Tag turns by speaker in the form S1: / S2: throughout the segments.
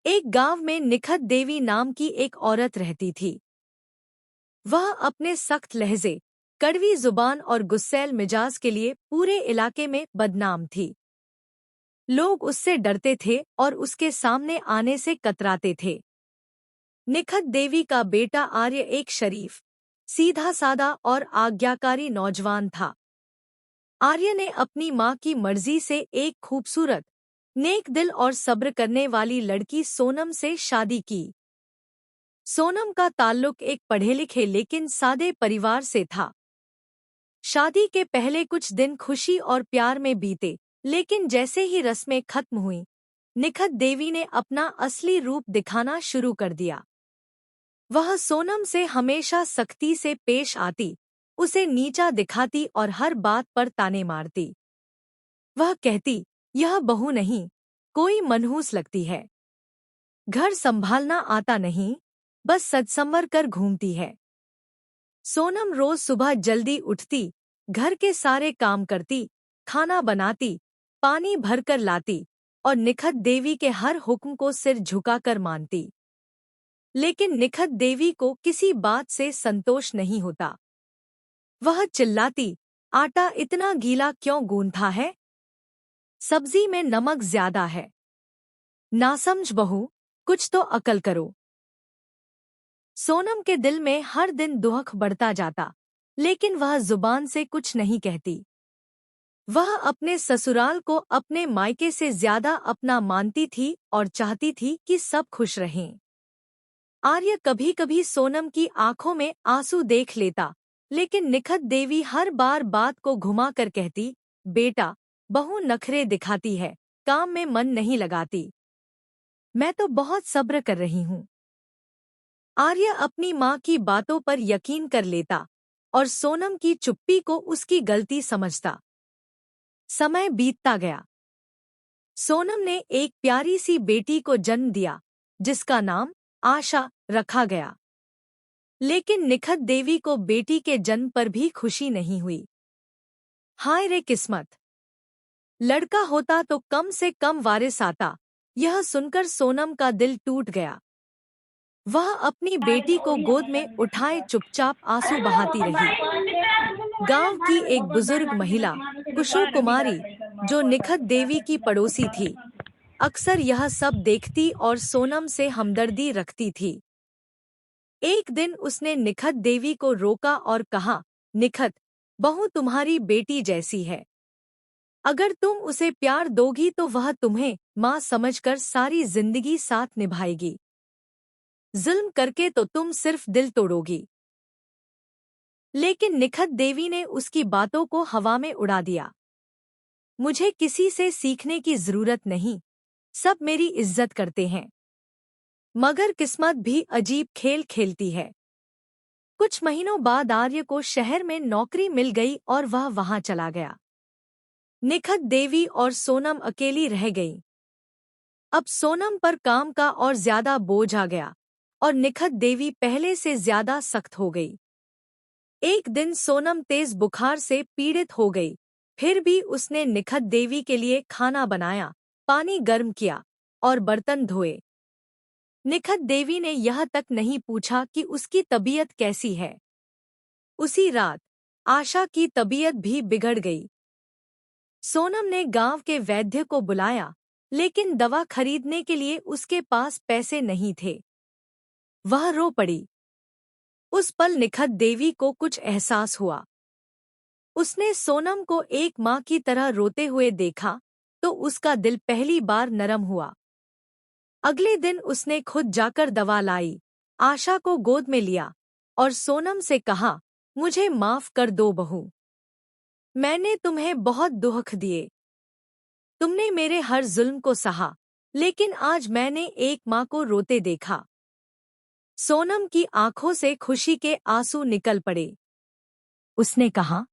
S1: एक गांव में निखत देवी नाम की एक औरत रहती थी। वह अपने सख्त लहजे, कड़वी जुबान और गुस्सैल मिजाज के लिए पूरे इलाके में बदनाम थी। लोग उससे डरते थे और उसके सामने आने से कतराते थे। निखत देवी का बेटा आर्य एक शरीफ, सीधा सादा और आज्ञाकारी नौजवान था। आर्य ने अपनी माँ की मर्जी से एक खूबसूरत, नेक दिल और सब्र करने वाली लड़की सोनम से शादी की। सोनम का ताल्लुक एक पढ़े लिखे लेकिन सादे परिवार से था। शादी के पहले कुछ दिन खुशी और प्यार में बीते, लेकिन जैसे ही रस्में खत्म हुईं, निखत देवी ने अपना असली रूप दिखाना शुरू कर दिया। वह सोनम से हमेशा सख्ती से पेश आती, उसे नीचा दिखाती और हर बात पर ताने मारती। वह कहती, यह बहू नहीं, कोई मनहूस लगती है। घर संभालना आता नहीं, बस सजसंवर कर घूमती है। सोनम रोज सुबह जल्दी उठती, घर के सारे काम करती, खाना बनाती, पानी भरकर लाती और निखत देवी के हर हुक्म को सिर झुकाकर मानती। लेकिन निखत देवी को किसी बात से संतोष नहीं होता। वह चिल्लाती, आटा इतना गीला क्यों गूंथा है? सब्जी में नमक ज्यादा है। नासमझ बहू, कुछ तो अकल करो। सोनम के दिल में हर दिन दुख बढ़ता जाता, लेकिन वह जुबान से कुछ नहीं कहती। वह अपने ससुराल को अपने मायके से ज्यादा अपना मानती थी और चाहती थी कि सब खुश रहें। आर्य कभी कभी सोनम की आंखों में आंसू देख लेता, लेकिन निखत देवी हर बार बात को घुमा कर कहती, बेटा, बहू नखरे दिखाती है, काम में मन नहीं लगाती। मैं तो बहुत सब्र कर रही हूँ। आर्य अपनी माँ की बातों पर यकीन कर लेता और सोनम की चुप्पी को उसकी गलती समझता। समय बीतता गया। सोनम ने एक प्यारी सी बेटी को जन्म दिया, जिसका नाम आशा रखा गया। लेकिन निखत देवी को बेटी के जन्म पर भी खुशी नहीं हुई। हाय रे किस्मत! लड़का होता तो कम से कम वारिस आता, यह सुनकर सोनम का दिल टूट गया। वह अपनी बेटी को गोद में उठाए चुपचाप आंसू बहाती रही। गांव की एक बुजुर्ग महिला, कुशु कुमारी, जो निखत देवी की पड़ोसी थी, अक्सर यह सब देखती और सोनम से हमदर्दी रखती थी। एक दिन उसने निखत देवी को रोका और कहा, निखत, बहू तुम्हारी बेटी जैसी है। अगर तुम उसे प्यार दोगी तो वह तुम्हें माँ समझकर सारी जिंदगी साथ निभाएगी। जुल्म करके तो तुम सिर्फ दिल तोड़ोगी। लेकिन निखत देवी ने उसकी बातों को हवा में उड़ा दिया। मुझे किसी से सीखने की जरूरत नहीं, सब मेरी इज्जत करते हैं। मगर किस्मत भी अजीब खेल खेलती है। कुछ महीनों बाद आर्य को शहर में नौकरी मिल गई और वह वहां चला गया। निखत देवी और सोनम अकेली रह गई। अब सोनम पर काम का और ज्यादा बोझ आ गया और निखत देवी पहले से ज्यादा सख्त हो गई। एक दिन सोनम तेज बुखार से पीड़ित हो गई, फिर भी उसने निखत देवी के लिए खाना बनाया, पानी गर्म किया और बर्तन धोए। निखत देवी ने यह तक नहीं पूछा कि उसकी तबीयत कैसी है। उसी रात आशा की तबीयत भी बिगड़ गई। सोनम ने गांव के वैद्य को बुलाया, लेकिन दवा खरीदने के लिए उसके पास पैसे नहीं थे। वह रो पड़ी। उस पल निखत देवी को कुछ एहसास हुआ। उसने सोनम को एक माँ की तरह रोते हुए देखा तो उसका दिल पहली बार नरम हुआ। अगले दिन उसने खुद जाकर दवा लाई, आशा को गोद में लिया और सोनम से कहा, मुझे माफ कर दो बहू। मैंने तुम्हें बहुत दुख दिए। तुमने मेरे हर जुल्म को सहा, लेकिन आज मैंने एक माँ को रोते देखा। सोनम की आंखों से खुशी के आंसू निकल पड़े। उसने कहा,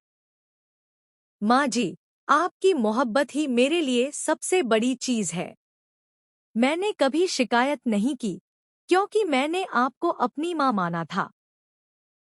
S1: माँ जी, आपकी मोहब्बत ही मेरे लिए सबसे बड़ी चीज है। मैंने कभी शिकायत नहीं की, क्योंकि मैंने आपको अपनी माँ माना था।